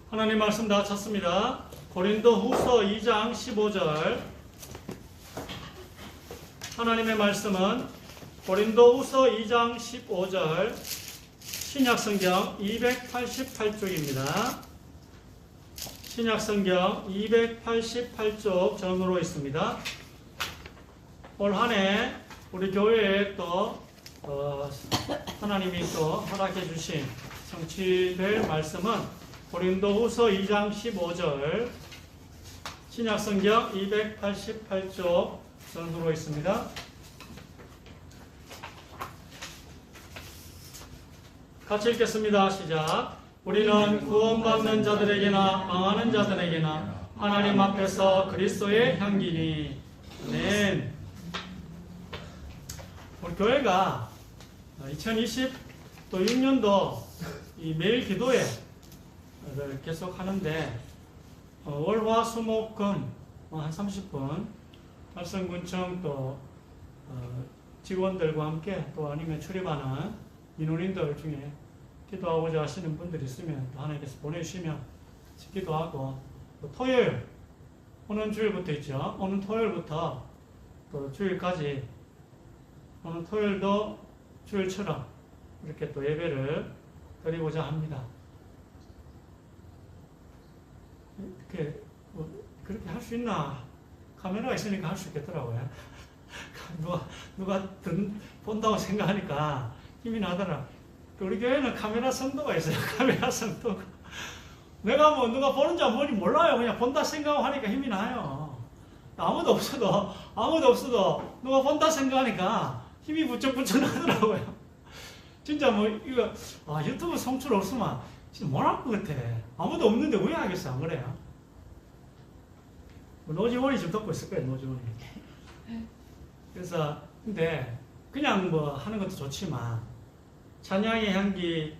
하나님 말씀 다 찾습니다. 고린도 후서 2장 15절. 하나님의 말씀은 고린도 후서 2장 15절 신약성경 288쪽입니다. 신약성경 288쪽 전으로 있습니다. 올 한 해 우리 교회에 또 하나님이 또 허락해 주신 성취될 말씀은 고린도후서 2장 15절 신약성경 288쪽 전후로 있습니다. 같이 읽겠습니다. 시작. 우리는 구원받는 자들에게나 망하는 자들에게나 하나님 앞에서 그리스도의 향기니. 아멘. 우리 교회가 2026년도 이 매일 기도회를 계속 하는데 월화수목금 한 30분 달성군청 또 직원들과 함께 또 아니면 출입하는 민원인들 중에 기도하고자 하시는 분들이 있으면 또 하나님께서 보내주시면 기도하고 또 토요일 오는 주일부터 있죠. 오는 토요일부터 또 주일까지 오늘 토요일도 주일처럼 이렇게 또 예배를 드리고자 합니다. 그렇게 할 수 있나? 카메라가 있으니까 할 수 있겠더라고요. 누가 본다고 생각하니까 힘이 나더라. 우리 교회는 카메라 성도가 있어요. 카메라 성도가. 내가 뭐 누가 보는지 안 보는지 몰라요. 그냥 본다 생각하니까 힘이 나요. 아무도 없어도 누가 본다 생각하니까 힘이 부쩍부쩍 나더라고요. 진짜 뭐 이거 유튜브 송출 없으면 진짜 못할 것 같아. 아무도 없는데 왜 하겠어? 안 그래요? 노지원이 지금 듣고 있을 거예요. 노지원이. 그래서 근데 그냥 뭐 하는 것도 좋지만 찬양의 향기,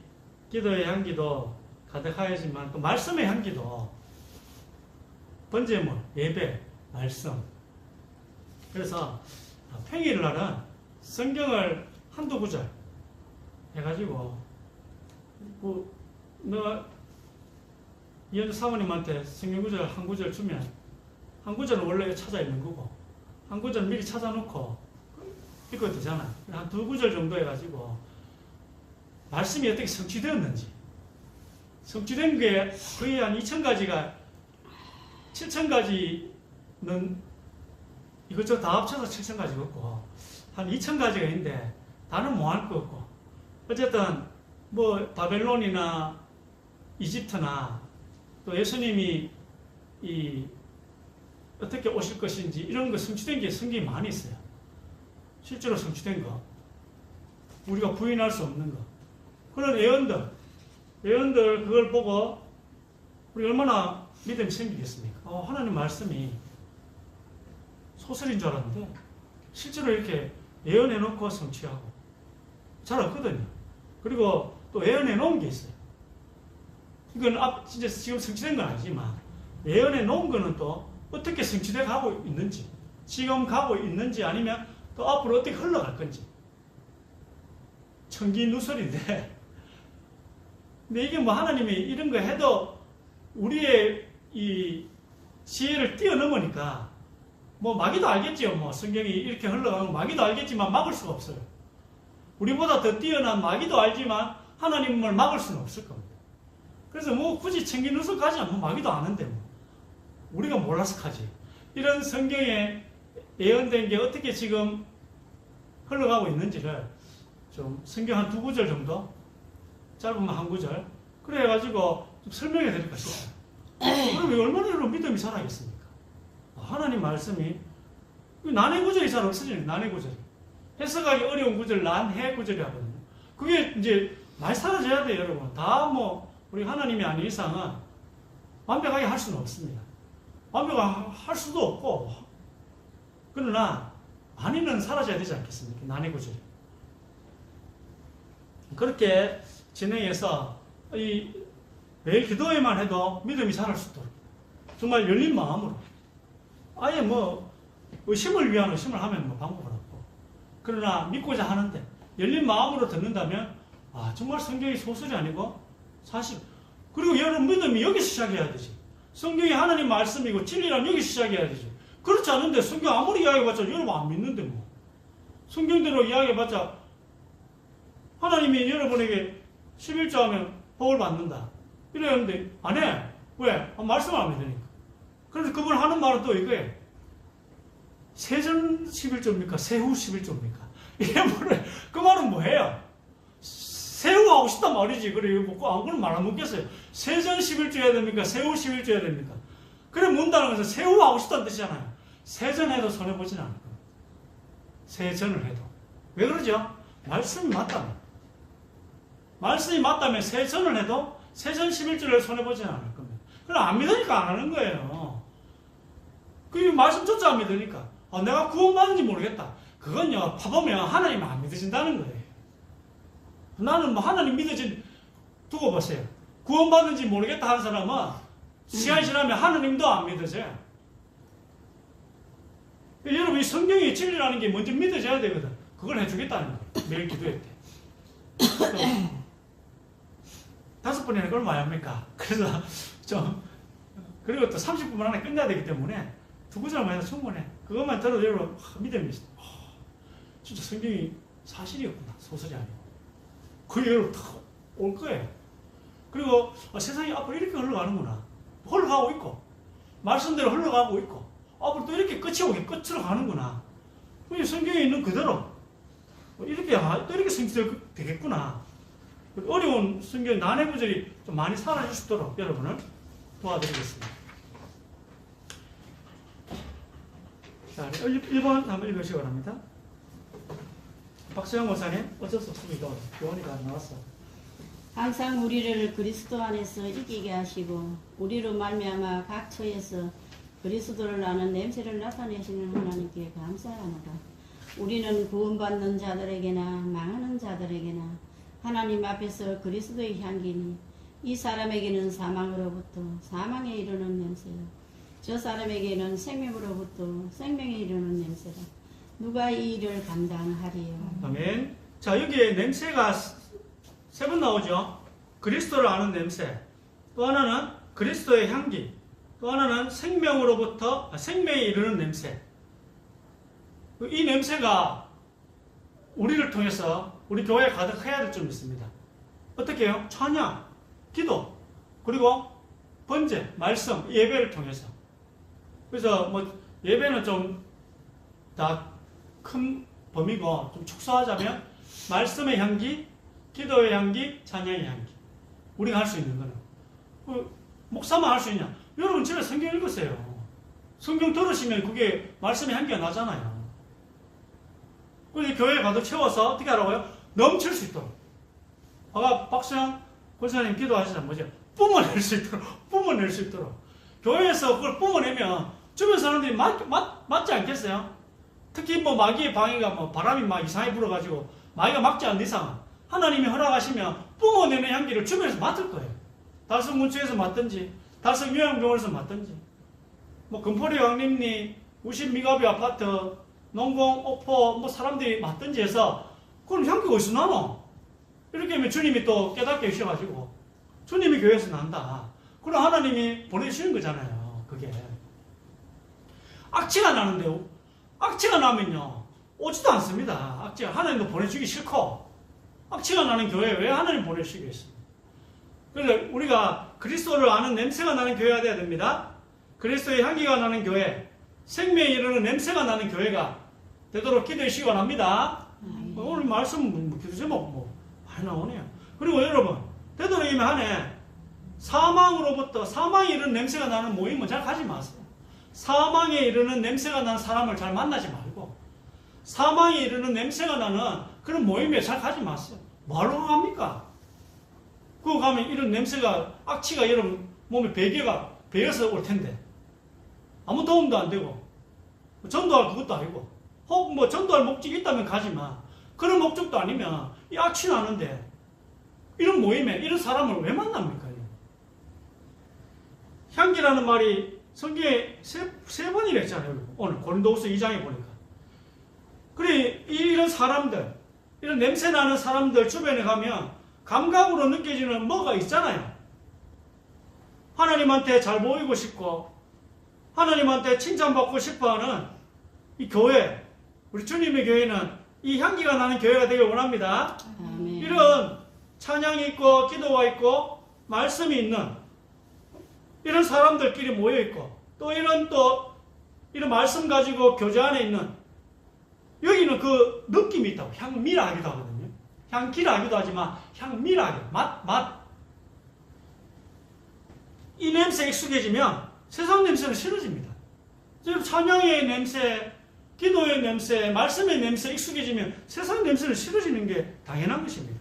기도의 향기도 가득하여지만 또 말씀의 향기도 번제물, 예배, 말씀. 그래서 평일 날은 성경을 한두 구절 해가지고 내가 이현주 사모님한테 성경 구절 한 구절 주면 한 구절은 원래 찾아 있는 거고 한 구절은 미리 찾아놓고 읽어도 되잖아. 한 두 구절 정도 해가지고 말씀이 어떻게 성취되었는지 성취된 게 거의 한 2,000가지가 7,000가지는 이것저것 다 합쳐서 7,000가지가 없고 한 2,000가지가 있는데 다는 뭐 할 거 없고 어쨌든 뭐 바벨론이나 이집트나 또 예수님이 어떻게 오실 것인지 이런 거 성취된 게 성경이 많이 있어요. 실제로 성취된 거 우리가 부인할 수 없는 거 그런 예언들 그걸 보고 우리 얼마나 믿음이 생기겠습니까? 하나님 말씀이 소설인 줄 알았는데 실제로 이렇게 예언해놓고 성취하고 잘 없거든요. 그리고 또 예언해 놓은 게 있어요. 이건 진짜 지금 성취된 건 아니지만 예언해 놓은 거는 또 어떻게 성취돼 가고 있는지 지금 가고 있는지 아니면 또 앞으로 어떻게 흘러갈 건지 청기누설인데 근데 이게 뭐 하나님이 이런 거 해도 우리의 이 지혜를 뛰어넘으니까 뭐 마귀도 알겠지요. 뭐 성경이 이렇게 흘러가면 마귀도 알겠지만 막을 수가 없어요. 우리보다 더 뛰어난 마귀도 알지만 하나님을 막을 수는 없을 겁니다. 그래서 뭐 굳이 청기누설까지 하면 마귀도 아는데 뭐 우리가 몰라서 하지. 이런 성경에 예언된 게 어떻게 지금 흘러가고 있는지를 좀 성경 한 두 구절 정도 짧으면 한 구절 그래 해가지고 좀 설명해 드릴 것이다. 그럼 얼마나 여러분 믿음이 살아있습니까? 하나님 말씀이 난해 구절이 잘 없어지네. 난해 구절이 해석하기 어려운 구절 난해 구절이 하거든요. 그게 이제 많이 사라져야 돼요. 여러분 다 뭐 우리 하나님이 아닌 이상은 완벽하게 할 수는 없습니다. 완벽할 수도 없고 그러나 많이는 사라져야 되지 않겠습니까? 난해 구절이 그렇게 진행해서 매일 기도에만 해도 믿음이 자랄 수 있도록 정말 열린 마음으로 아예 뭐 의심을 위한 의심을 하면 뭐 방법은 없고 그러나 믿고자 하는데 열린 마음으로 듣는다면 정말 성경이 소설이 아니고 사실 그리고 여러분 믿음이 여기서 시작해야 되지. 성경이 하나님 말씀이고 진리라면 여기서 시작해야 되지. 그렇지 않은데 성경 아무리 이야기해봤자 여러분 안 믿는데 뭐. 성경대로 이야기해봤자 하나님이 여러분에게 11조 하면 복을 받는다. 이러는데 안 해. 왜? 말씀을 안 믿으니까. 그래서 그분 하는 말은 또 이거예요. 세전 11조입니까? 세후 11조입니까? 이게 뭐래? 그 말은 뭐예요? 세후 하고 싶단 말이지. 그래, 뭐, 안 그러면 말 안 묻겠어요. 세전 11조 해야 됩니까? 세후 11조 해야 됩니까? 그래, 묻는다는 것은 세후 하고 싶다는 뜻이잖아요. 세전 해도 손해보지는 않을 거예요. 세전을 해도. 왜 그러죠? 말씀이 맞다면. 말씀이 맞다면 세전을 해도 세전 11조를 손해보지는 않을 겁니다. 그럼 안 믿으니까 안 하는 거예요. 그 말씀조차 안 믿으니까. 내가 구원받은지 모르겠다. 그건요, 파보면 하나님 안 믿어진다는 거예요. 나는 뭐 하나님 믿어진, 두고 보세요. 구원받은지 모르겠다 하는 사람은 시간이 지나면 하나님도 안 믿어져요. 여러분, 이 성경이 진리라는 게 먼저 믿어져야 되거든. 그걸 해주겠다는 거예요. 매일 기도할 때. 5번이나 그걸 많이 합니까? 그래서 그리고 또 30분 안에 끝내야 되기 때문에 2구절만 해도 충분해. 그것만 들어도 여러분, 믿음이 있어. 진짜 성경이 사실이었구나. 소설이 아니고. 그게 여러분 다 올 거예요. 그리고 세상이 앞으로 이렇게 흘러가는구나. 흘러가고 있고, 말씀대로 흘러가고 있고, 앞으로 또 이렇게 끝으로 가는구나. 성경에 있는 그대로 이렇게 또 이렇게 되겠구나. 어려운 성경 난해 구절이 좀 많이 사라질 수 있도록 여러분을 도와드리겠습니다. 자, 1번 한번 읽으시기 바랍니다. 박수영 목사님, 어쩔 수 없습니다. 교원이가 안 나왔어. 항상 우리를 그리스도 안에서 이기게 하시고 우리로 말미암아 각 처에서 그리스도를 아는 냄새를 나타내시는 하나님께 감사합니다. 우리는 구원받는 자들에게나 망하는 자들에게나 하나님 앞에서 그리스도의 향기니 이 사람에게는 사망으로부터 사망에 이르는 냄새요 저 사람에게는 생명으로부터 생명에 이르는 냄새라. 누가 이 일을 감당하리요? 아멘. 자, 여기에 냄새가 3번 나오죠. 그리스도를 아는 냄새, 또 하나는 그리스도의 향기, 또 하나는 생명에 이르는 냄새. 이 냄새가 우리를 통해서 우리 교회에 가득해야 될 점이 있습니다. 어떻게 해요? 찬양, 기도, 그리고 번제, 말씀, 예배를 통해서. 그래서 예배는 좀 다 큰 범위고 좀 축소하자면 말씀의 향기, 기도의 향기, 찬양의 향기. 우리가 할 수 있는 거는. 목사만 할 수 있냐? 여러분 집에 성경 읽으세요. 성경 들으시면 그게 말씀의 향기가 나잖아요. 그래서 교회에 가득 채워서 어떻게 하라고요? 넘칠 수 있도록. 아까 박수영 권사님 기도하시잖아요. 뭐죠? 뿜어낼 수 있도록. 교회에서 그걸 뿜어내면 주변 사람들이 맞지 않겠어요? 특히 마귀의 방해가 바람이 막 이상하게 불어가지고 마귀가 막지 않는 이상 하나님이 허락하시면 뿜어내는 향기를 주변에서 맡을 거예요. 달성 문초에서 맡든지, 달성 요양병원에서 맡든지, 금포리 왕림리, 우신 미가비 아파트, 농공, 오포, 사람들이 맡든지 해서, 그건 향기가 어디서 나노? 이렇게 하면 주님이 또 깨닫게 해주셔가지고, 주님이 교회에서 난다. 그럼 하나님이 보내주시는 거잖아요, 그게. 악취가 나는데, 악취가 나면요, 오지도 않습니다. 악취가. 하나님도 보내주기 싫고, 악취가 나는 교회에 왜 하나님 보내주시겠습니까? 그래서 우리가 그리스도를 아는 냄새가 나는 교회가 돼야 됩니다. 그리스도의 향기가 나는 교회, 생명에 이르는 냄새가 나는 교회가 되도록 기도해 주시기 바랍니다. 오늘 말씀 기도 제목 많이 나오네요. 그리고 여러분, 되도록이면 하네, 사망에 이르는 냄새가 나는 모임은 잘 가지 마세요. 사망에 이르는 냄새가 나는 사람을 잘 만나지 말고, 사망에 이르는 냄새가 나는 그런 모임에 잘 가지 마세요. 뭐하러 갑니까? 그거 가면 이런 냄새가, 악취가 여러분 몸에 배겨서 올 텐데, 아무 도움도 안 되고, 전도할 그것도 아니고, 혹 전도할 목적이 있다면 가지만, 그런 목적도 아니면 이 악취 나는데, 이런 모임에 이런 사람을 왜 만납니까? 향기라는 말이 성경에 세 번이나 있잖아요. 오늘 고린도후서 2장에 보니까. 그래, 이런 사람들, 이런 냄새 나는 사람들 주변에 가면 감각으로 느껴지는 뭐가 있잖아요. 하나님한테 잘 보이고 싶고 하나님한테 칭찬받고 싶어하는 이 교회, 우리 주님의 교회는 이 향기가 나는 교회가 되길 원합니다. 아멘. 이런 찬양이 있고 기도가 있고 말씀이 있는 이런 사람들끼리 모여 있고 또 이런 말씀 가지고 교제 안에 있는 여기는 그 느낌이 있다고. 향미라 하기도 하거든요. 향기라 하기도 하지만 향미라 하기도 맛. 이 냄새에 익숙해지면 세상 냄새는 싫어집니다. 지금 찬양의 냄새, 기도의 냄새, 말씀의 냄새에 익숙해지면 세상 냄새는 싫어지는 게 당연한 것입니다.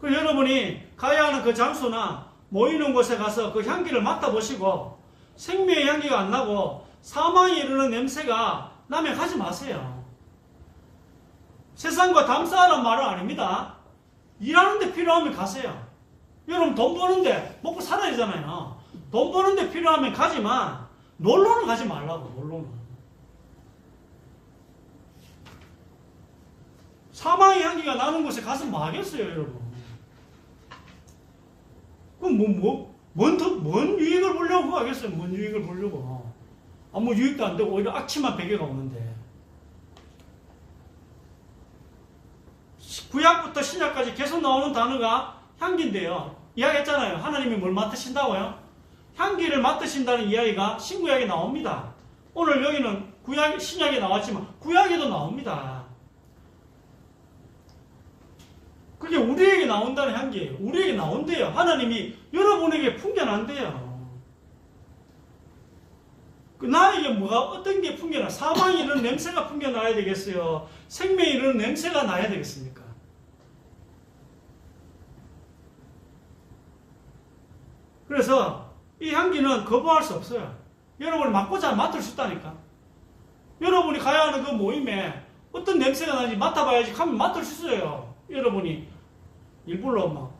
그래서 여러분이 가야 하는 그 장소나 모이는 곳에 가서 그 향기를 맡아보시고 생명의 향기가 안 나고 사망에 이르는 냄새가 나면 가지 마세요. 세상과 담싸라는 말은 아닙니다. 일하는데 필요하면 가세요. 여러분 돈 버는데 먹고 살아야 되잖아요. 돈 버는데 필요하면 가지만 놀러는 가지 말라고. 놀러는. 사망의 향기가 나는 곳에 가서 뭐 하겠어요, 여러분? 그럼 뭔 유익을 보려고 하겠어요? 뭔 유익을 보려고? 아무 유익도 안 되고 오히려 악취만 베개가 오는데. 구약부터 신약까지 계속 나오는 단어가 향기인데요. 이야기했잖아요. 하나님이 뭘 맡으신다고요? 향기를 맡으신다는 이야기가 신구약에 나옵니다. 오늘 여기는 신약에 나왔지만 구약에도 나옵니다. 그게 우리에게 나온다는 향기예요. 우리에게 나온대요. 하나님이 여러분에게 풍겨난대요. 나에게 어떤 게 풍겨나? 사망이 이런 냄새가 풍겨나야 되겠어요? 생명이 이런 냄새가 나야 되겠습니까? 그래서 이 향기는 거부할 수 없어요. 여러분이 맡고자 맡을 수 있다니까. 여러분이 가야 하는 그 모임에 어떤 냄새가 나는지 맡아봐야지 하면 맡을 수 있어요. 여러분이 일부러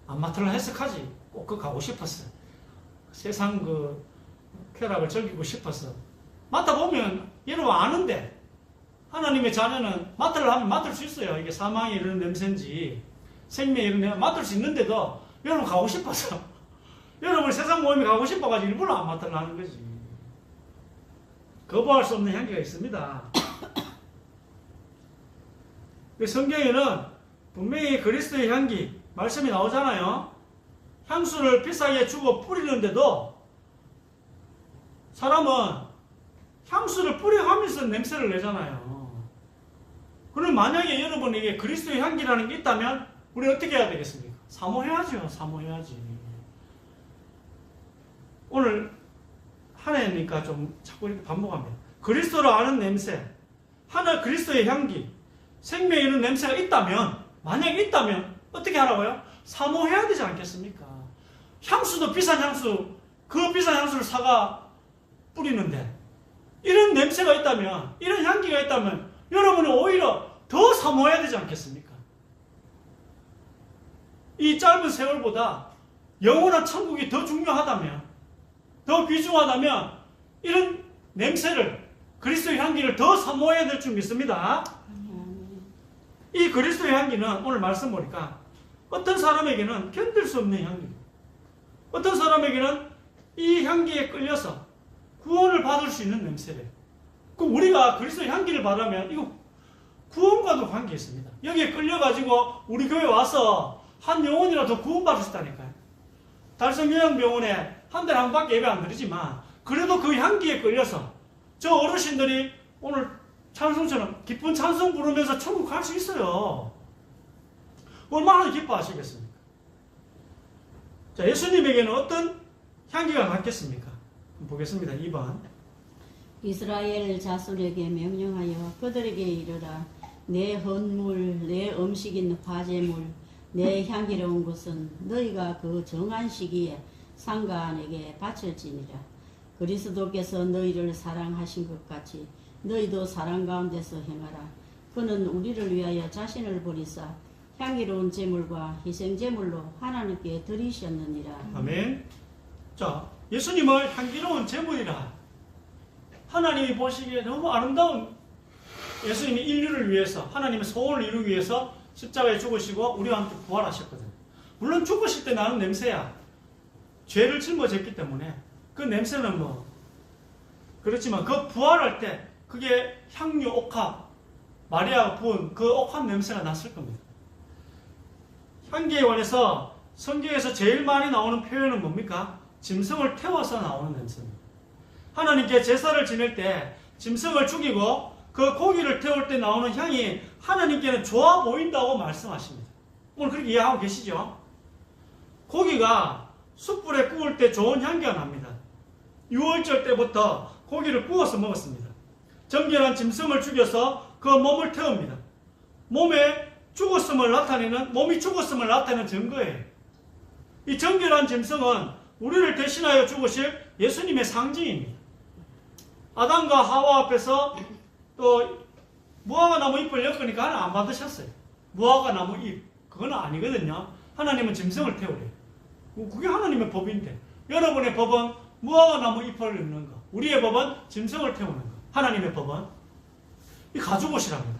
안 맡으려 해석하지. 꼭 그 가고 싶었어. 세상 그 쾌락을 즐기고 싶어서. 맡아보면 여러분 아는데 하나님의 자녀는 맡으려 하면 맡을 수 있어요. 이게 사망에 이르는 냄새인지 생명에 이르는 냄새 맡을 수 있는데도 여러분 가고 싶어서 여러분 세상 모임에 가고 싶어가지고 일부러 안 맡으려 하는 거지. 거부할 수 없는 향기가 있습니다. 성경에는 분명히 그리스도의 향기 말씀이 나오잖아요. 향수를 비싸게 주고 뿌리는데도 사람은 향수를 뿌려가면서 냄새를 내잖아요. 그럼 만약에 여러분에게 그리스도의 향기라는 게 있다면 우리 어떻게 해야 되겠습니까? 사모해야죠. 사모해야지. 오늘 한 해니까 좀 자꾸 이렇게 반복합니다. 그리스도를 아는 냄새, 하나 그리스도의 향기, 생명에 있는 냄새가 있다면, 만약에 있다면 어떻게 하라고요? 사모해야 되지 않겠습니까? 향수도 비싼 향수, 그 비싼 향수를 사가 뿌리는데 이런 냄새가 있다면, 이런 향기가 있다면 여러분은 오히려 더 사모해야 되지 않겠습니까? 이 짧은 세월보다 영원한 천국이 더 중요하다면, 더 귀중하다면 이런 냄새를, 그리스도의 향기를 더 사모해야 될 줄 믿습니다. 이 그리스도의 향기는 오늘 말씀 보니까 어떤 사람에게는 견딜 수 없는 향기, 어떤 사람에게는 이 향기에 끌려서 구원을 받을 수 있는 냄새래요. 그럼 우리가 그리스도의 향기를 받으면 이거 구원과도 관계 있습니다. 여기에 끌려가지고 우리 교회 와서 한 영혼이라도 구원받을 수 있다니까요. 달성요양병원에 한 달에 한 번밖에 예배 안 드리지만 그래도 그 향기에 끌려서 저 어르신들이 오늘 찬송처럼 기쁜 찬송 부르면서 천국 갈 수 있어요. 얼마나 기뻐하시겠습니까? 자, 예수님에게는 어떤 향기가 났겠습니까? 보겠습니다. 2번. 이스라엘 자손에게 명령하여 그들에게 이르라. 내 헌물, 내 음식인 화제물, 내 향기로운 것은 너희가 그 정한 시기에 상관에게 바칠지니라. 그리스도께서 너희를 사랑하신 것 같이 너희도 사랑 가운데서 행하라. 그는 우리를 위하여 자신을 버리사 향기로운 제물과 희생제물로 하나님께 드리셨느니라. 아멘. 자, 예수님을 향기로운 제물이라. 하나님이 보시기에 너무 아름다운 예수님이 인류를 위해서, 하나님의 소원을 이루기 위해서 십자가에 죽으시고 우리와 함께 부활하셨거든요. 물론 죽으실 때 나는 냄새야. 죄를 짊어졌기 때문에 그 냄새는 뭐 그렇지만 그 부활할 때 그게 향유 옥합 마리아가 부은 그 옥합 냄새가 났을 겁니다. 향기에 관해서 성경에서 제일 많이 나오는 표현은 뭡니까? 짐승을 태워서 나오는 냄새입니다. 하나님께 제사를 지낼 때 짐승을 죽이고 그 고기를 태울 때 나오는 향이 하나님께는 좋아 보인다고 말씀하십니다. 오늘 그렇게 이해하고 계시죠? 고기가 숯불에 구울 때 좋은 향기가 납니다. 6월절 때부터 고기를 구워서 먹었습니다. 정결한 짐승을 죽여서 그 몸을 태웁니다. 몸이 죽었음을 나타내는 증거예요. 이 정결한 짐승은 우리를 대신하여 죽으실 예수님의 상징입니다. 아담과 하와 앞에서 또 무화과 나무 잎을 엮으니까 하나 안 받으셨어요. 무화과 나무 잎 그건 아니거든요. 하나님은 짐승을 태우래요. 그게 하나님의 법인데 여러분의 법은 무화과 나무 잎을 엮는 거, 우리의 법은 짐승을 태우는 거. 하나님의 법은 이 가죽옷이랍니다.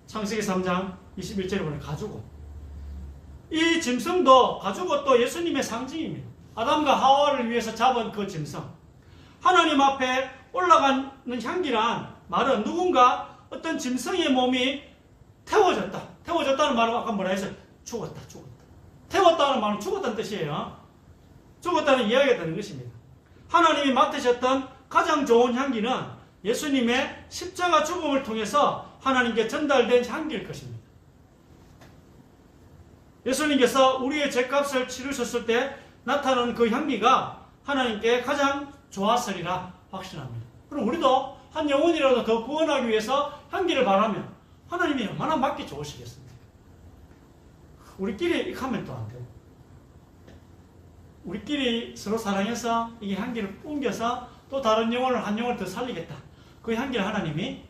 창세기 3장 21절에 보면 가죽옷. 이 짐승도 가죽옷도 예수님의 상징입니다. 아담과 하와를 위해서 잡은 그 짐승. 하나님 앞에 올라가는 향기란 말은 누군가 어떤 짐승의 몸이 태워졌다. 태워졌다는 말은 아까 뭐라 했어요? 죽었다. 태웠다는 말은 죽었다는 뜻이에요. 죽었다는 이야기가 되는 것입니다. 하나님이 맡으셨던 가장 좋은 향기는 예수님의 십자가 죽음을 통해서 하나님께 전달된 향기일 것입니다. 예수님께서 우리의 죄값을 치르셨을 때 나타나는 그 향기가 하나님께 가장 좋았으리라 확신합니다. 그럼 우리도 한 영혼이라도 더 구원하기 위해서 향기를 바라면 하나님이 얼마나 맞기 좋으시겠습니까? 우리끼리 익하면 또 안 돼요. 우리끼리 서로 사랑해서 이게 향기를 옮겨서 또 다른 영혼을 한 영혼을 더 살리겠다. 그 향기를 하나님이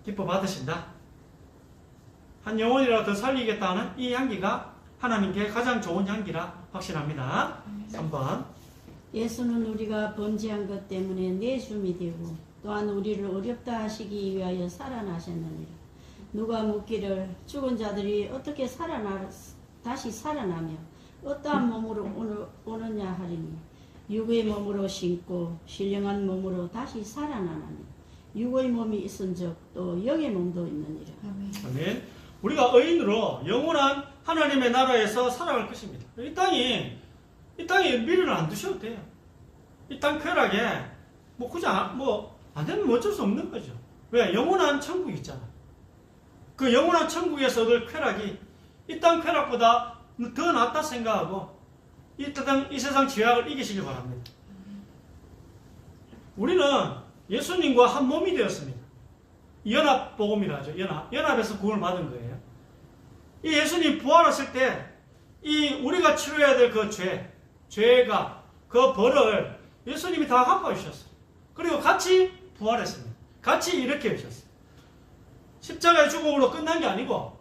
기뻐 받으신다. 한 영혼이라도 더 살리겠다는 이 향기가 하나님께 가장 좋은 향기라 확신합니다. 3번. 예수는 우리가 범죄한 것 때문에 내줌이 되고 또한 우리를 어렵다 하시기 위하여 살아나셨느니라. 누가 묻기를 죽은 자들이 어떻게 다시 살아나며 어떠한 몸으로 오느냐 하리니 육의 몸으로 신고 신령한 몸으로 다시 살아나나니 육의 몸이 있은즉 또 영의 몸도 있느니라. 아멘. 우리가 의인으로 영원한 하나님의 나라에서 살아갈 것입니다. 이 땅에 미련을 안 두셔도 돼요. 이 땅 쾌락에 굳이 안 되면 어쩔 수 없는 거죠. 왜? 영원한 천국이 있잖아. 그 영원한 천국에서 얻을 쾌락이 이 땅 쾌락보다 더 낫다 생각하고 이 세상 죄악을 이기시길 바랍니다. 우리는 예수님과 한 몸이 되었습니다. 연합복음이라죠. 연합에서 구원을 받은 거예요. 이 예수님 부활하실 때 이 우리가 치료해야 될 그 죄가 그 벌을 예수님이 다 갚아 주셨어요. 그리고 같이 부활했습니다. 같이 일으켜 주셨어요. 십자가의 죽음으로 끝난 게 아니고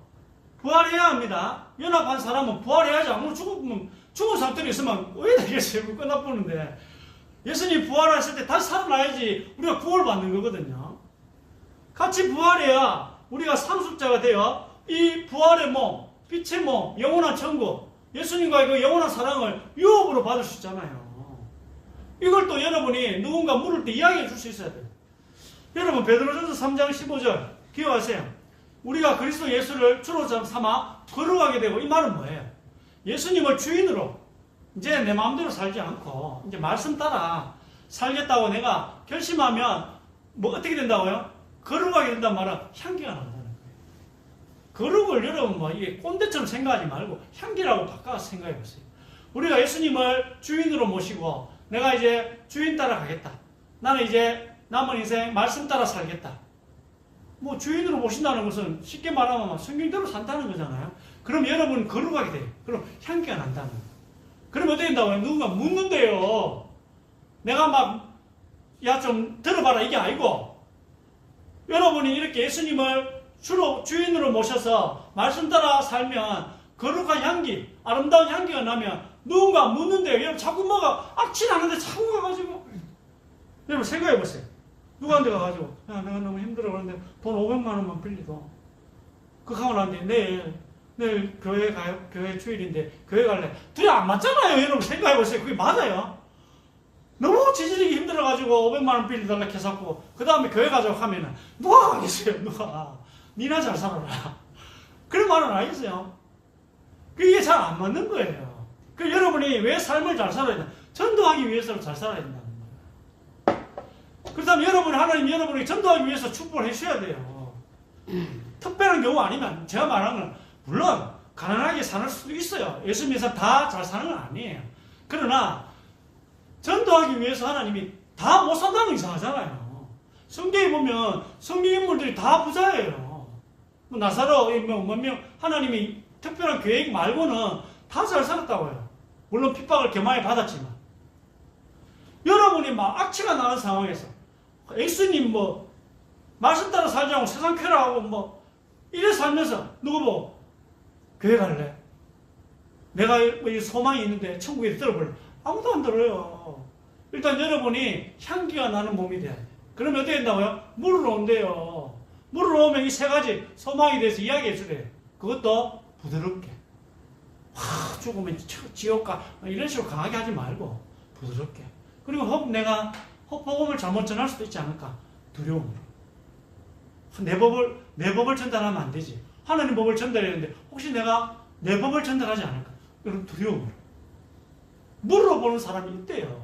부활해야 합니다. 연합한 사람은 부활해야지. 아무리 죽은 상태로 있으면 왜 되겠어요? 끝나보는데 예수님 부활하실 때 다시 살아나야지 우리가 구원받는 거거든요. 같이 부활해야 우리가 상속자가 되어 이 부활의 몸, 빛의 몸, 영원한 천국, 예수님과의 그 영원한 사랑을 유업으로 받을 수 있잖아요. 이걸 또 여러분이 누군가 물을 때 이야기해 줄 수 있어야 돼요. 여러분 베드로전서 3장 15절 기억하세요. 우리가 그리스도 예수를 주로 삼아 걸어가게 되고, 이 말은 뭐예요? 예수님을 주인으로 이제 내 마음대로 살지 않고 이제 말씀 따라 살겠다고 내가 결심하면 어떻게 된다고요? 거룩하게 된다는 말은 향기가 난다는 거예요. 거룩을 여러분 이게 꼰대처럼 생각하지 말고 향기라고 바꿔서 생각해 보세요. 우리가 예수님을 주인으로 모시고 내가 이제 주인 따라 가겠다. 나는 이제 남은 인생 말씀 따라 살겠다. 주인으로 모신다는 것은 쉽게 말하면 성경대로 산다는 거잖아요. 그럼 여러분 거룩하게 돼요. 그럼 향기가 난다는 거예요. 그럼 어떻게 된다고요? 누군가 묻는데요. 내가 야 좀 들어봐라 이게 아니고, 여러분이 이렇게 예수님을 주로 주인으로 모셔서 말씀 따라 살면 거룩한 향기, 아름다운 향기가 나면 누군가 묻는데요. 여러분 자꾸 악취 나는데 자꾸 가가지고, 여러분 생각해 보세요. 누구한테 가가지고 야 내가 너무 힘들어 그러는데 돈 500만 원만 빌리도 그거 하고 나는데 내일 내일 교회 가요? 교회 주일인데 교회 갈래? 둘이 안 맞잖아요. 여러분 생각해보세요. 그게 맞아요. 너무 지지리기 힘들어가지고 500만 원 빌려달라 해서고 그 다음에 교회 가자고 하면은 누가 하겠어요? 누가? 니나 잘 살아라. 그런 말은 알겠어요. 그게 잘 안 맞는 거예요. 그 여러분이 왜 삶을 잘 살아야 되나? 전도하기 위해서 잘 살아야 된다는 거예요. 그렇다면 여러분이 하나님 여러분이 전도하기 위해서 축복을 해주셔야 돼요. 특별한 경우 아니면 제가 말하는 건 물론 가난하게 사는 수도 있어요. 예수 믿어서 다 잘 사는 건 아니에요. 그러나 전도하기 위해서 하나님이 다 못 산다는 게 이상하잖아요. 성경에 보면 성경 인물들이 다 부자예요. 뭐 나사로 몇 명 하나님이 특별한 계획 말고는 다 잘 살았다고 해요. 물론 핍박을 겸하에 받았지만 여러분이 막 악취가 나는 상황에서 예수님 뭐 말씀 따라 살자고 세상 쾌락하고 뭐 이래 살면서 누구 보고 교회 갈래? 내가 이 소망이 있는데 천국에 들어볼래? 아무도 안 들어요. 일단 여러분이 향기가 나는 몸이 돼야 돼. 그러면 어떻게 된다고요? 물을 온대요. 물을 오면 이 세 가지 소망에 대해서 이야기해 주래요. 그것도 부드럽게. 죽으면 지옥 가. 이런 식으로 강하게 하지 말고 부드럽게. 그리고 혹 내가 복음을 잘못 전할 수도 있지 않을까? 두려움으로. 내 법을 전달하면 안 되지. 하나님 법을 전달했는데 혹시 내가 내 법을 전달하지 않을까? 그럼 두려움으로. 물어보는 사람이 있대요.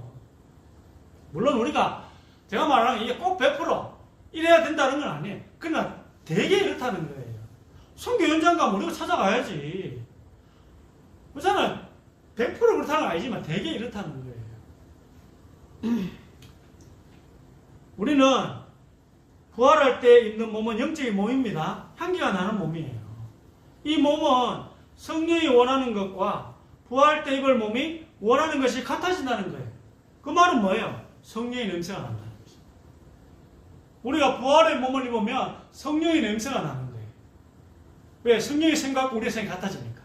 물론 우리가 제가 말하는 이게 꼭 100% 이래야 된다는 건 아니에요. 그러나 되게 이렇다는 거예요. 선교 현장 가면 우리가 찾아가야지. 그렇잖아요. 100% 그렇다는 건 아니지만 되게 이렇다는 거예요. 우리는 부활할 때 입는 몸은 영적인 몸입니다. 향기가 나는 몸이에요. 이 몸은 성령이 원하는 것과 부활할 때 입을 몸이 원하는 것이 같아진다는 거예요. 그 말은 뭐예요? 성령의 냄새가 난다는 거죠. 우리가 부활의 몸을 입으면 성령의 냄새가 나는 거예요. 왜? 성령의 생각과 우리의 생각이 같아지니까.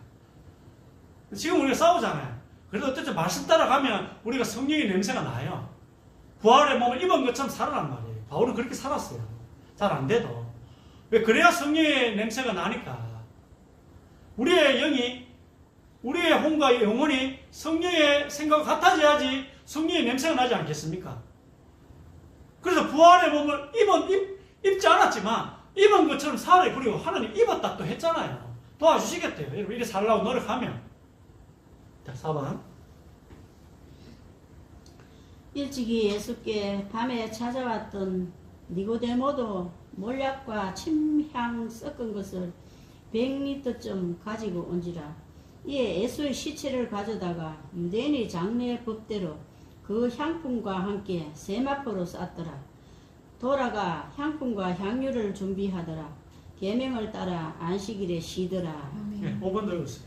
지금 우리가 싸우잖아요. 그래도 어쨌든 말씀 따라가면 우리가 성령의 냄새가 나요. 부활의 몸을 입은 것처럼 살아란 말이에요. 바울은 그렇게 살았어요. 잘 안 돼도. 왜? 그래야 성령의 냄새가 나니까. 우리의 영이, 우리의 혼과 영혼이 성령의 생각과 같아져야지 성령의 냄새가 나지 않겠습니까? 그래서 부활의 몸을 입지 않았지만 입은 것처럼 살아요. 그리고 하나님 입었다 또 했잖아요. 도와주시겠대요. 여러분 이렇게 살라고 노력하면. 자, 4번. 일찍이 예수께 밤에 찾아왔던 니고데모도 몰약과 침향 섞은 것을 100리터쯤 가지고 온지라. 이에 예수의 시체를 가져다가 유대인의 장례 법대로 그 향품과 함께 세마포로 쌌더라. 돌아가 향품과 향유를 준비하더라. 계명을 따라 안식일에 쉬더라. 네, 5번 들어보세요.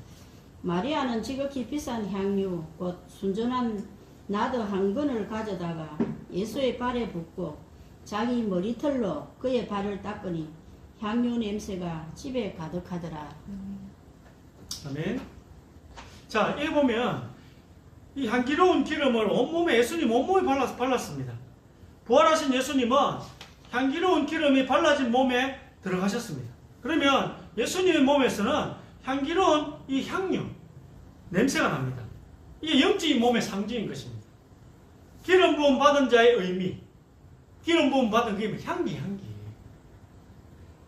마리아는 지극히 비싼 향유 곧 순전한 나드 한 근을 가져다가 예수의 발에 붓고 자기 머리털로 그의 발을 닦으니 향유 냄새가 집에 가득하더라. 아멘. 자, 여기 보면 이 향기로운 기름을 온몸에 예수님 온몸에 발랐습니다. 부활하신 예수님은 향기로운 기름이 발라진 몸에 들어가셨습니다. 그러면 예수님의 몸에서는 향기로운 이 향유, 냄새가 납니다. 이게 영적인 몸의 상징인 것입니다. 기름 부음 받은 자의 의미, 기름 부음 받은 그게 향기.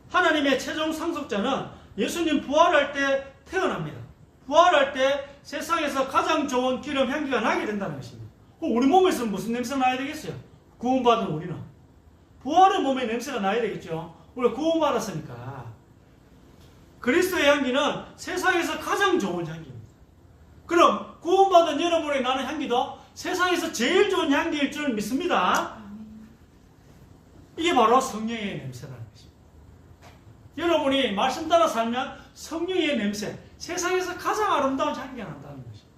하나님의 최종 상속자는 예수님 부활할 때 태어납니다. 부활할 때 세상에서 가장 좋은 기름 향기가 나게 된다는 것입니다. 우리 몸에서는 무슨 냄새가 나야 되겠어요? 구원받은 우리는. 부활의 몸에 냄새가 나야 되겠죠. 우리가 구원받았으니까. 그리스도의 향기는 세상에서 가장 좋은 향기입니다. 그럼 구원받은 여러분의 나는 향기도 세상에서 제일 좋은 향기일 줄 믿습니다. 이게 바로 성령의 냄새라는 것입니다. 여러분이 말씀 따라 살면 성령의 냄새, 세상에서 가장 아름다운 향기가 난다는 것입니다.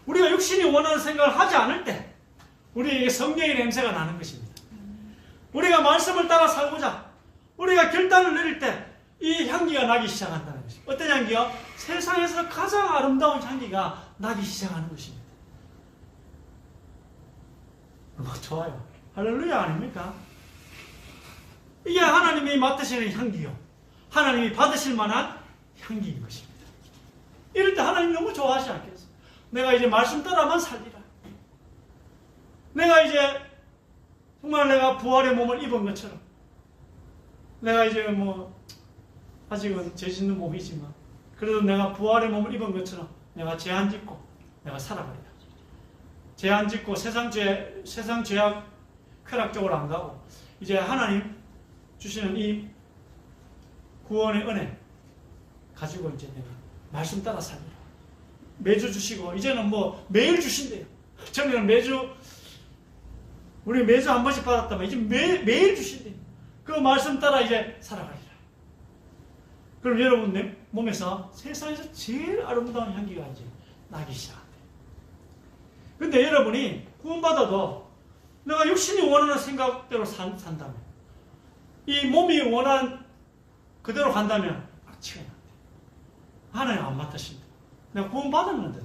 우리가 육신이 원하는 생각을 하지 않을 때 우리에게 성령의 냄새가 나는 것입니다. 우리가 말씀을 따라 살고자 우리가 결단을 내릴 때 이 향기가 나기 시작한다는 것입니다. 어떤 향기요? 세상에서 가장 아름다운 향기가 나기 시작하는 것입니다. 좋아요. 할렐루야 아닙니까? 이게 하나님이 맡으시는 향기요. 하나님이 받으실 만한 향기인 것입니다. 이럴 때 하나님 너무 좋아하지 않겠어요? 내가 이제 말씀 따라만 살리라. 내가 이제 정말 내가 부활의 몸을 입은 것처럼 내가 이제 뭐 아직은 죄 짓는 몸이지만 그래도 내가 부활의 몸을 입은 것처럼 내가 죄 안 짓고 내가 살아버리라. 죄 안 짓고 세상 죄악 쾌락 쪽으로 안 가고 이제 하나님 주시는 이 구원의 은혜 가지고 이제 내가 말씀 따라 살리라. 매주 주시고 이제는 뭐 매일 주신대요. 전에는 우리 매주 한 번씩 받았다면 이제 매일 주신대요. 그 말씀 따라 이제 살아가리라. 그럼 여러분 몸에서 세상에서 제일 아름다운 향기가 이제 나기 시작한대요. 근데 여러분이 구원받아도 내가 육신이 원하는 생각대로 산다면 이 몸이 원하는 그대로 간다면 악취가 난대. 하나님 안 맡으신다. 내가 구원받았는데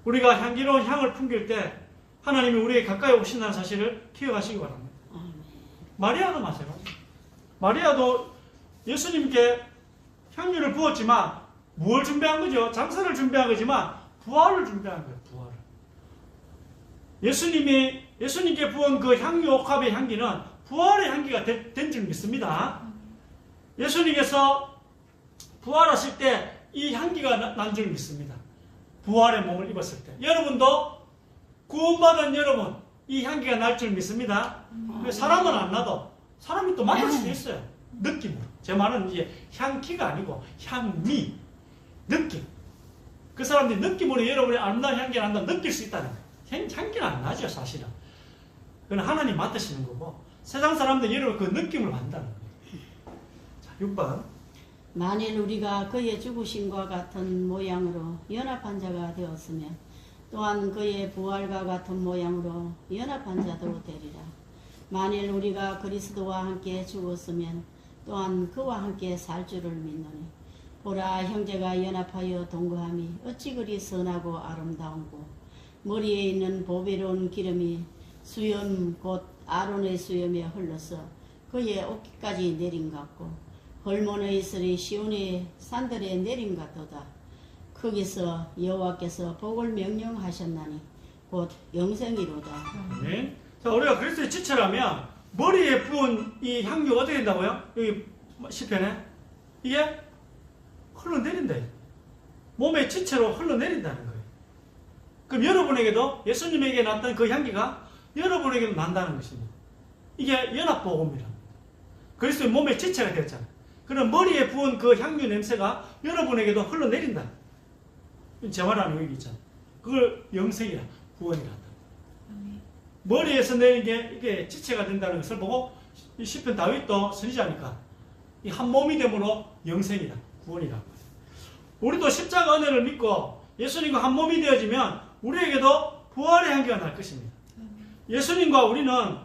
우리가 향기로운 향을 풍길 때 하나님이 우리에게 가까이 오신다는 사실을 기억하시기 바랍니다. 마리아도 마찬가지입니다. 마리아도 예수님께 향유를 부었지만 무엇을 준비한 거죠? 장사를 준비한 거지만 부활을 준비한 거예요. 부활을. 예수님께 부은 그 향유 옥합의 향기는 부활의 향기가 된 줄 믿습니다. 예수님께서 부활하실 때 이 향기가 난 줄 믿습니다. 부활의 몸을 입었을 때. 여러분도 구원받은 여러분 이 향기가 날 줄 믿습니다. 사람은 안 나도 사람이 또 맡을 수도 있어요. 느낌으로. 제 말은 이제 향기가 아니고 향미, 느낌. 그 사람들이 느낌으로 여러분의 아름다운 향기가 난다 느낄 수 있다는 거예요. 향기는 안 나죠, 사실은. 그건 하나님 맡으시는 거고 세상 사람들 여러분 그 느낌을 받는다는 거예요. 자, 6번. 만일 우리가 그의 죽으심과 같은 모양으로 연합한 자가 되었으면 또한 그의 부활과 같은 모양으로 연합한 자도 되리라. 만일 우리가 그리스도와 함께 죽었으면 또한 그와 함께 살 줄을 믿노니 보라 형제가 연합하여 동거함이 어찌 그리 선하고 아름다운고 머리에 있는 보배로운 기름이 수염 곧 아론의 수염에 흘러서 그의 어깨까지 내린 같고 헐몬의 이슬이 시온의 산들에 내린 같도다. 거기서 여호와께서 복을 명령하셨나니 곧 영생이로다. 네. 자, 우리가 그리스도의 지체라면 머리에 부은 이 향유가 어떻게 된다고요? 여기 시편에 이게 흘러내린다. 몸의 지체로 흘러내린다는 거예요. 그럼 여러분에게도 예수님에게 났던 그 향기가 여러분에게도 난다는 것입니다. 이게 연합복음이랍니다. 그리스도의 몸의 지체가 됐잖아요. 그럼 머리에 부은 그 향유 냄새가 여러분에게도 흘러내린다. 제 말하는 여기 있잖아요. 그걸 영생이라, 구원이라 한다. 머리에서 내린 게 이게 지체가 된다는 것을 보고 이 시편 다윗도 선지자니까 이 한 몸이 되므로 영생이다, 구원이라고. 우리도 십자가 은혜를 믿고 예수님과 한 몸이 되어지면 우리에게도 부활의 향기가 날 것입니다. 예수님과 우리는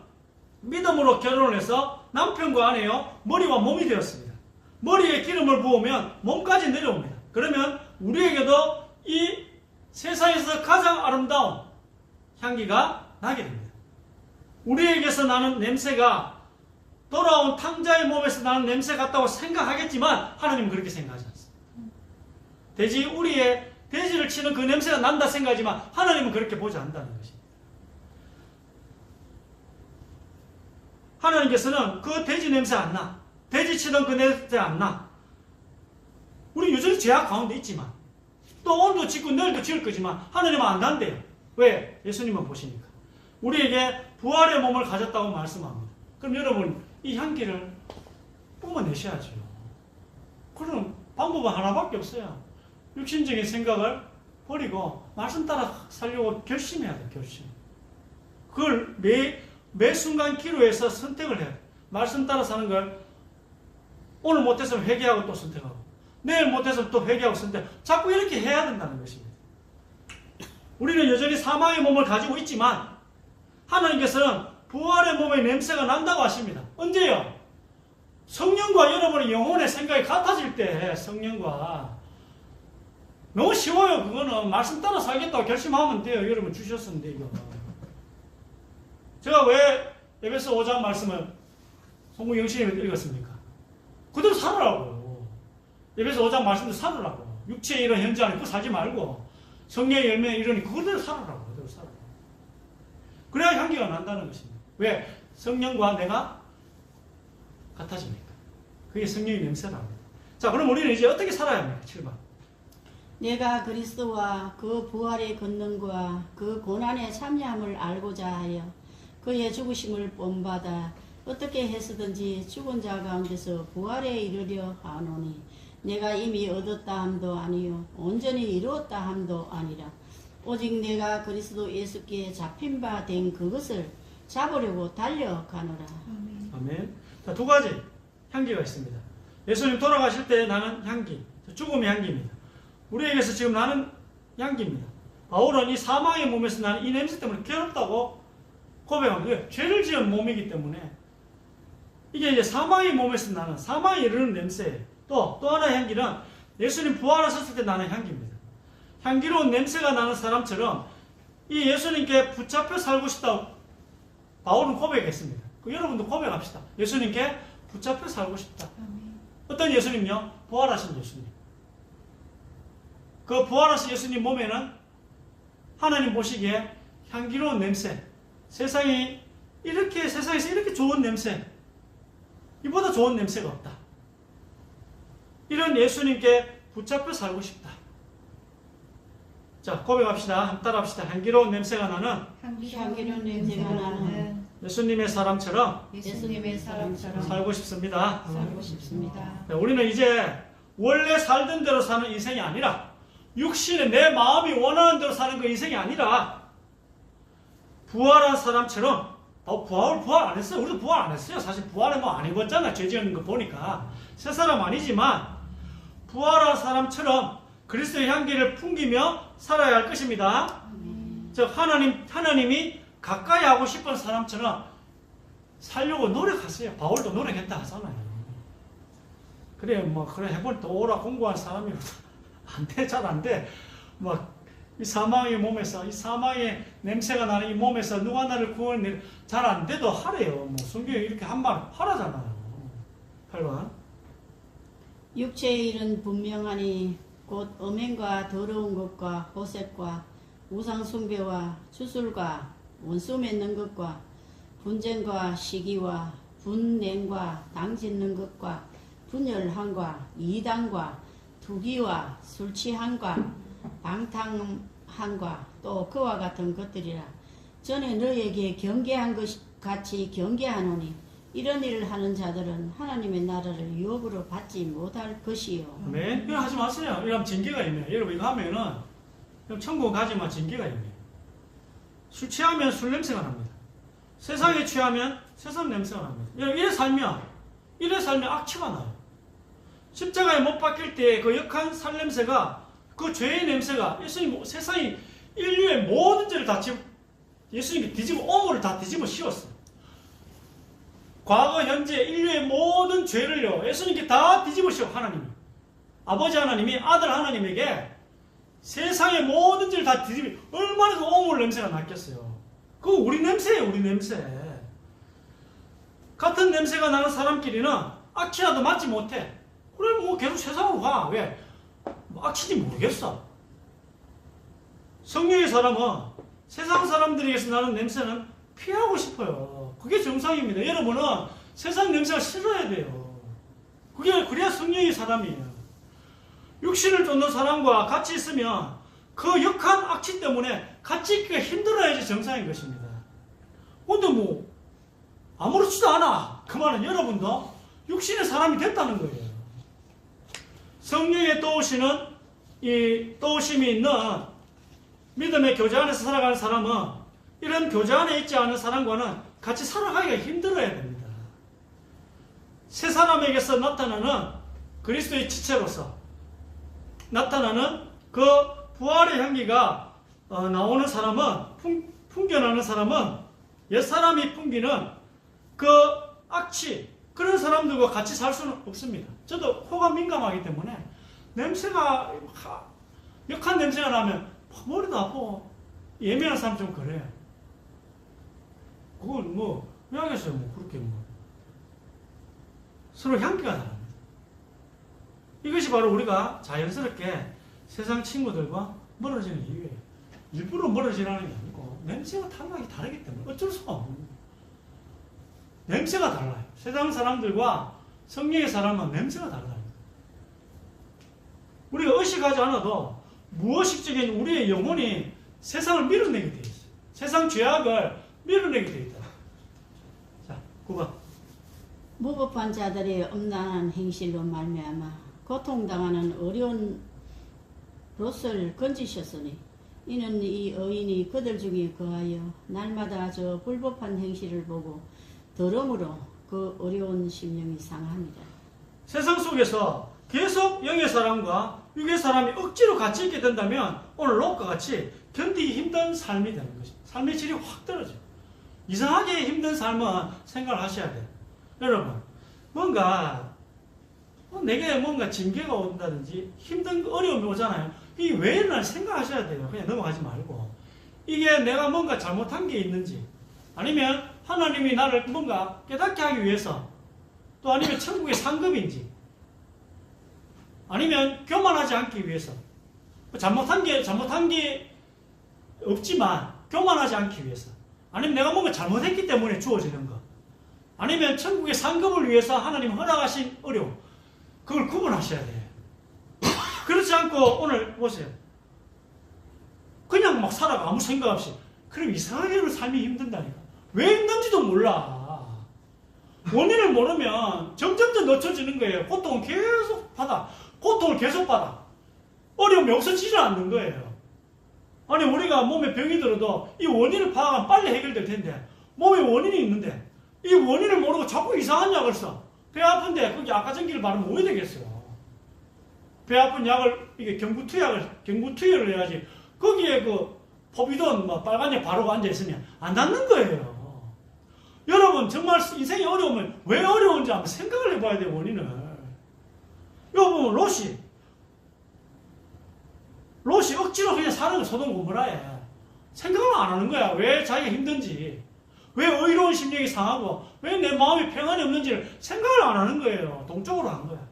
믿음으로 결혼을 해서 남편과 아내요 머리와 몸이 되었습니다. 머리에 기름을 부으면 몸까지 내려옵니다. 그러면 우리에게도 이 세상에서 가장 아름다운 향기가 나게 됩니다. 우리에게서 나는 냄새가 돌아온 탕자의 몸에서 나는 냄새 같다고 생각하겠지만 하나님은 그렇게 생각하지 않습니다. 우리의 돼지를 치는 그 냄새가 난다 생각하지만 하나님은 그렇게 보지 않는다는 것입니다. 하나님께서는 그 돼지 냄새 안 나. 돼지 치던 그 냄새 안 나. 우리 여전히 죄악 가운데 있지만 또 오늘도 짓고 내일도 지을 거지만 하나님은 안 난대요. 왜? 예수님은 보시니까. 우리에게 부활의 몸을 가졌다고 말씀합니다. 그럼 여러분 이 향기를 뿜어내셔야죠. 그럼 방법은 하나밖에 없어요. 육신적인 생각을 버리고 말씀 따라 살려고 결심해야 돼요. 결심. 그걸 매 순간 기로에서 선택을 해야 돼요. 말씀 따라 사는 걸 오늘 못했으면 회개하고 또 선택하고 내일 못했으면 또 회개하고 선택하고 자꾸 이렇게 해야 된다는 것입니다. 우리는 여전히 사망의 몸을 가지고 있지만 하나님께서는 부활의 몸의 냄새가 난다고 하십니다. 언제요? 성령과 여러분의 영혼의 생각이 같아질 때 성령과 너무 쉬워요. 그거는 말씀 따라 살겠다고 결심하면 돼요. 여러분 주셨는데 이거. 제가 왜 에베소 5장 말씀을 송구 영신이 읽었습니까? 그대로 살아라고요. 에베소 5장 말씀대로 살으라고. 육체의 이런 현재 안에 그거 살지 말고 성령의 열매 이러니 그거대로 살아라고. 그대로 살아. 그래야 향기가 난다는 것입니다. 왜? 성령과 내가 같아지니까. 그게 성령의 냄새랍니다. 자, 그럼 우리는 이제 어떻게 살아야 합니까? 7번. 내가 그리스도와 그 부활의 권능과 그 고난의 참여함을 알고자 하여 그의 죽으심을 본받아 어떻게 해서든지 죽은 자 가운데서 부활에 이르려 하노니 내가 이미 얻었다 함도 아니요 온전히 이루었다 함도 아니라 오직 내가 그리스도 예수께 잡힌 바 된 그것을 잡으려고 달려가노라. 아멘. 자, 두 가지 향기가 있습니다. 예수님 돌아가실 때 나는 향기, 죽음의 향기입니다. 우리에게서 지금 나는 향기입니다. 바울은 이 사망의 몸에서 나는 이 냄새 때문에 괴롭다고 고백합니다. 죄를 지은 몸이기 때문에 이게 이제 사망의 몸에서 나는 사망에 이르는 냄새예요. 또 하나의 향기는 예수님 부활하셨을 때 나는 향기입니다. 향기로운 냄새가 나는 사람처럼 이 예수님께 붙잡혀 살고 싶다고 바울은 고백했습니다. 여러분도 고백합시다. 예수님께 붙잡혀 살고 싶다. 어떤 예수님요? 부활하신 예수님. 그 부활하신 예수님 몸에는 하나님 보시기에 향기로운 냄새, 세상에서 이렇게 좋은 냄새, 이보다 좋은 냄새가 없다. 이런 예수님께 붙잡혀 살고 싶다. 자, 고백합시다. 한번 따라합시다. 향기로운 냄새가 나는 향기로운 냄새가 나는 예수님의 사람처럼 예수님의 사람처럼 살고 싶습니다. 살고 싶습니다. 우리는 이제 원래 살던 대로 사는 인생이 아니라 육신의 내 마음이 원하는 대로 사는 그 인생이 아니라 부활한 사람처럼 부활 안 했어요. 우리도 부활 안 했어요. 사실 부활은 뭐 안 입었잖아. 죄 지은 거 보니까. 새 사람 아니지만 부활한 사람처럼 그리스도의 향기를 풍기며 살아야 할 것입니다. 즉 하나님이 가까이 하고 싶은 사람처럼 살려고 노력하세요. 바울도 노력했다 하잖아요. 그래 해보니 또 오라 공부한 사람이 안 돼, 잘 안 돼. 이 사망의 몸에서, 이 사망의 냄새가 나는 이 몸에서 누가 나를 구원해, 잘 안 돼도 하래요. 성경에 이렇게 한 말 하라잖아요. 8번. 육체의 일은 분명하니 곧 음행과 더러운 것과 호색과 우상숭배와 주술과 원수 맺는 것과 분쟁과 시기와 분냉과 당짓는 것과 분열함과 이단과 투기와 술취함과 방탕함과 또 그와 같은 것들이라. 전에 너에게 경계한 것 같이 경계하노니 이런 일을 하는 자들은 하나님의 나라를 유업으로 받지 못할 것이요. 네, 이거 하지 마세요. 이러면 징계가 있네요. 여러분 이거 하면은 천국 가지만 징계가 있네요. 술 취하면 술 냄새가 납니다. 세상에 취하면 세상 냄새가 납니다. 여러분 이래 살면 악취가 나요. 십자가에 못 박힐 때 그 역한 살 냄새가, 그 죄의 냄새가 세상이 인류의 모든 죄를 다 예수님께 오물을 다 뒤집어 씌웠어요. 과거 현재 인류의 모든 죄를요 예수님께 다 뒤집어 씌워. 하나님이, 아버지 하나님이 아들 하나님에게 세상의 모든 죄를 다 뒤집어, 얼마나 그 오물 냄새가 났겠어요. 그거 우리 냄새예요. 우리 냄새. 같은 냄새가 나는 사람끼리는 악취라도 맡지 못해. 그래 계속 세상으로 가. 왜? 악취인지 모르겠어. 성령의 사람은 세상 사람들에게서 나는 냄새는 피하고 싶어요. 그게 정상입니다. 여러분은 세상 냄새가 싫어야 돼요. 그래야 성령의 사람이에요. 육신을 쫓는 사람과 같이 있으면 그 역한 악취 때문에 같이 있기가 힘들어야지 정상인 것입니다. 근데 아무렇지도 않아. 그 말은 여러분도 육신의 사람이 됐다는 거예요. 성령의 또우심이 있는 믿음의 교제 안에서 살아가는 사람은 이런 교제 안에 있지 않은 사람과는 같이 살아가기가 힘들어야 됩니다. 새 사람에게서 나타나는 그리스도의 지체로서 나타나는 그 부활의 향기가 나오는 사람은, 풍겨나는 사람은 옛사람이 풍기는 그 악취, 그런 사람들과 같이 살 수는 없습니다. 저도 코가 민감하기 때문에 냄새가 역한 냄새가 나면 머리도 아프고 예민한 사람 좀 그래요. 그걸 왜 하겠어요? 그렇게 서로 향기가 다릅니다. 이것이 바로 우리가 자연스럽게 세상 친구들과 멀어지는 이유예요. 일부러 멀어지라는 게 아니고 냄새가 탈락이 다르기 때문에 어쩔 수가 없는 거예요. 냄새가 달라요. 세상 사람들과 성령의 사람은 냄새가 다르다. 우리가 의식하지 않아도 무의식적인 우리의 영혼이 세상을 밀어내게 되어 있어요. 세상 죄악을 밀어내게 되어 있다. 자, 9번. 무법한 자들의 엄란한 행실로 말미암아 고통당하는 어려운 롯을 건지셨으니 이는 이 의인이 그들 중에 거하여 날마다 저 불법한 행실을 보고 더러므로 그 어려운 심령이 상합니다. 세상 속에서 계속 영의 사람과 육의 사람이 억지로 같이 있게 된다면 오늘 롯과 같이 견디기 힘든 삶이 되는 것입니다. 삶의 질이 확 떨어져요. 이상하게 힘든 삶은 생각을 하셔야 돼요. 여러분, 뭔가 내게 뭔가 징계가 온다든지 힘든 어려움이 오잖아요. 이게 왜 일어날 생각하셔야 돼요. 그냥 넘어가지 말고 이게 내가 뭔가 잘못한 게 있는지, 아니면 하나님이 나를 뭔가 깨닫게 하기 위해서, 또 아니면 천국의 상급인지, 아니면 교만하지 않기 위해서, 잘못한 게 없지만 교만하지 않기 위해서, 아니면 내가 뭔가 잘못했기 때문에 주어지는 것, 아니면 천국의 상급을 위해서 하나님 허락하신 어려움, 그걸 구분하셔야 돼요. 그렇지 않고 오늘 보세요. 그냥 막 살아가 아무 생각 없이. 그럼 이상하게 삶이 힘든다니까. 왜 힘든지도 몰라. 원인을 모르면 점점 늦춰지는 거예요. 고통을 계속 받아. 어려움이 없어지지 않는 거예요. 아니 우리가 몸에 병이 들어도 이 원인을 파악하면 빨리 해결될 텐데, 몸에 원인이 있는데 이 원인을 모르고 자꾸 이상한 약을 써. 배 아픈데 거기 아까전기를 바르면 왜 되겠어요? 배 아픈 약을, 이게 경부투여를 해야지. 거기에 그 포비돈 빨간 약 바르고 앉아있으면 안 낫는 거예요. 여러분, 정말 인생이 어려우면 왜 어려운지 한번 생각을 해봐야 돼요, 원인을. 여러분, 롯이 억지로 그냥 사는 거 소돔 고모라에 생각을 안 하는 거야. 왜 자기가 힘든지, 왜 의로운 심령이 상하고, 왜 내 마음이 평안이 없는지를 생각을 안 하는 거예요. 동쪽으로 한 거야.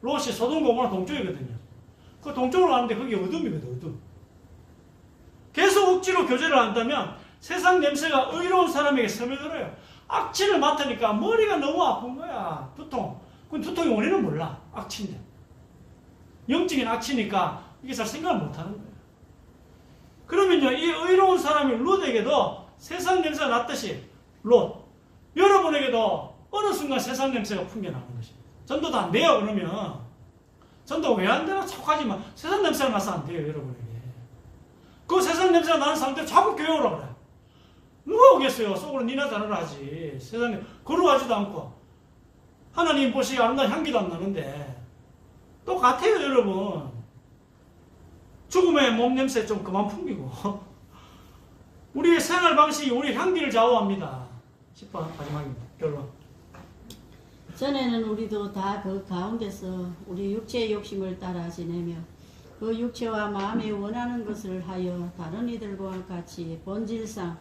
롯이 소돔 고모라 동쪽이거든요. 그 동쪽으로 가는데 그게 어둠이거든, 어둠. 계속 억지로 교제를 한다면 세상 냄새가 의로운 사람에게 스며들어요. 악취를 맡으니까 머리가 너무 아픈 거야. 두통. 그 두통의 원인은 몰라. 악취인데. 영적인 악취니까 이게 잘 생각을 못하는 거예요. 그러면요, 이 의로운 사람이 롯에게도 세상 냄새가 났듯이 롯, 여러분에게도 어느 순간 세상 냄새가 풍겨나는 것입니다. 전도도 안 돼요. 그러면 전도 왜 안 되나 자꾸 하지만 세상 냄새가 나서 안 돼요. 여러분에게. 그 세상 냄새가 나는 사람들 자꾸 교회 오라 그래. 누가 오겠어요? 속으로 니나 자느라 하지. 세상에 걸어가지도 않고 하나님 보시기에 아름다운 향기도 안 나는데 똑같아요. 여러분, 죽음의 몸 냄새 좀 그만 풍기고 우리의 생활 방식이 우리 향기를 좌우합니다. 10번 마지막입니다. 결론. 전에는 우리도 다 그 가운데서 우리 육체의 욕심을 따라 지내며 그 육체와 마음에 원하는 것을 하여 다른 이들과 같이 본질상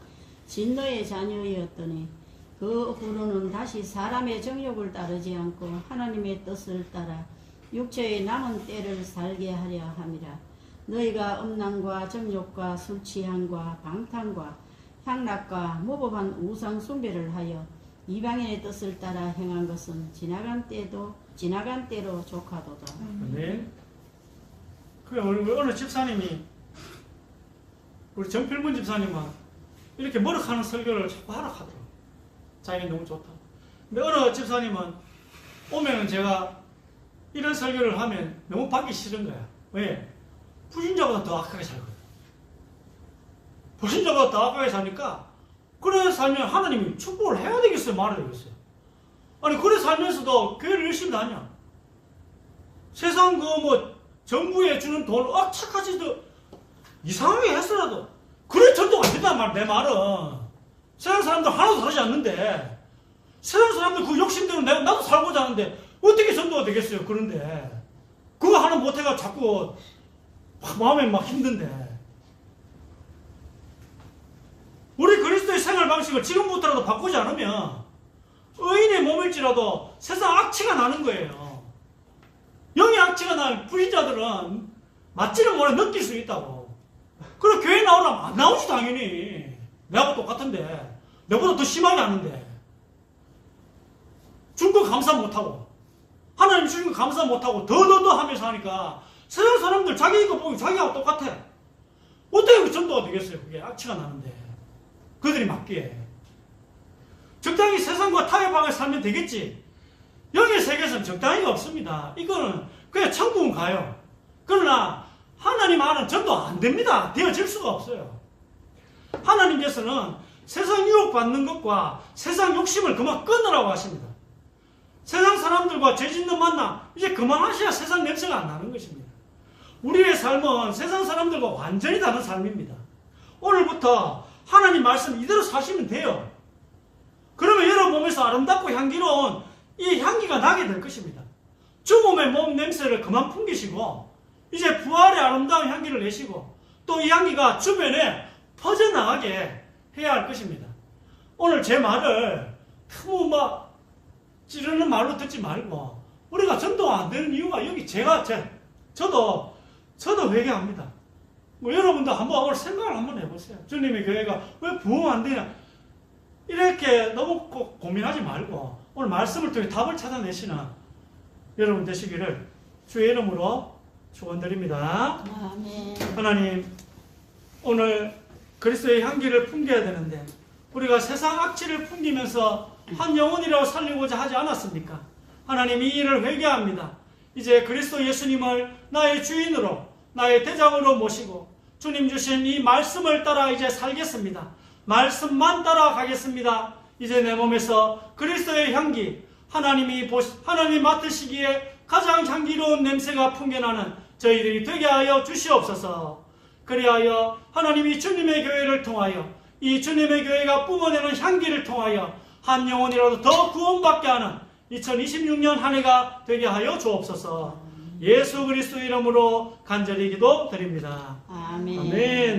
진노의 자녀였더니 그 후로는 다시 사람의 정욕을 따르지 않고 하나님의 뜻을 따라 육체의 남은 때를 살게 하려 함이라. 너희가 음란과 정욕과 술 취함과 방탕과 향락과 무법한 우상 숭배를 하여 이방인의 뜻을 따라 행한 것은 지나간 때로 족하도다. 네. 그 어느 집사님이, 우리 정필문 집사님은 이렇게 머쓱하는 설교를 자꾸 하라 하더라고요. 자기는 너무 좋다. 근데 어느 집사님은 오면은 제가 이런 설교를 하면 너무 받기 싫은 거야. 왜? 불신자보다 더 악하게 살거든. 불신자보다 더 악하게 사니까, 그래 살면 하나님이 축복을 해야 되겠어요? 말아야 되겠어요? 아니, 그래 살면서도 교회를 열심히 다녀. 세상 정부에 주는 돈 착하지도 이상하게 했어라도 그래 전도가 안 된단 말이야. 내 말은 세상 사람들 하나도 다르지 않는데, 세상 사람들 그 욕심대로 나도 살고자 하는데 어떻게 전도가 되겠어요? 그런데 그거 하나 못해가 자꾸 마음에 막 힘든데, 우리 그리스도의 생활 방식을 지금부터라도 바꾸지 않으면 의인의 몸일지라도 세상 악취가 나는 거예요. 영이 악취가 난 불의자들은 맞지를 못해 느낄 수 있다고. 그래 교회 나오려면 안 나오지 당연히. 내하고 똑같은데 내보다 더 심하게 하는데 준 거 감사 못하고 하나님 주신 거 감사 못하고 더더더 하면서 하니까 세상 사람들 자기 이거 보기 자기하고 똑같아. 어떻게 그 전도가 되겠어요? 그게 악취가 나는데 그들이 맞기에 적당히 세상과 타협하게 살면 되겠지. 여기 세계에서는 적당히가 없습니다. 이거는 그냥 천국은 가요. 그러나 하나님 안은 전도 안 됩니다. 되어질 수가 없어요. 하나님께서는 세상 유혹받는 것과 세상 욕심을 그만 끊으라고 하십니다. 세상 사람들과 죄 짓는 만남 이제 그만하셔야 세상 냄새가 안 나는 것입니다. 우리의 삶은 세상 사람들과 완전히 다른 삶입니다. 오늘부터 하나님 말씀 이대로 사시면 돼요. 그러면 여러분 몸에서 아름답고 향기로운 이 향기가 나게 될 것입니다. 죽음의 몸 냄새를 그만 풍기시고 이제 부활의 아름다운 향기를 내시고 또 이 향기가 주변에 퍼져나가게 해야 할 것입니다. 오늘 제 말을 너무 막 찌르는 말로 듣지 말고 우리가 전도가 안 되는 이유가 여기 저도 회개합니다. 뭐 여러분도 한번 오늘 생각을 한번 해보세요. 주님의 교회가 왜 부흥 안 되냐 이렇게 너무 고민하지 말고 오늘 말씀을 통해 답을 찾아내시는 여러분 되시기를 주의 이름으로 축원드립니다. 아멘. 하나님 오늘 그리스도의 향기를 풍겨야 되는데 우리가 세상 악취를 풍기면서 한 영혼이라고 살리고자 하지 않았습니까? 하나님 이 일을 회개합니다. 이제 그리스도 예수님을 나의 주인으로 나의 대장으로 모시고 주님 주신 이 말씀을 따라 이제 살겠습니다. 말씀만 따라가겠습니다. 이제 내 몸에서 그리스도의 향기 하나님이 맡으시기에 가장 향기로운 냄새가 풍겨나는 저희들이 되게 하여 주시옵소서. 그리하여 하나님이 주님의 교회를 통하여 이 주님의 교회가 뿜어내는 향기를 통하여 한 영혼이라도 더 구원받게 하는 2026년 한 해가 되게 하여 주옵소서. 예수 그리스도 이름으로 간절히 기도드립니다. 아멘. 아멘.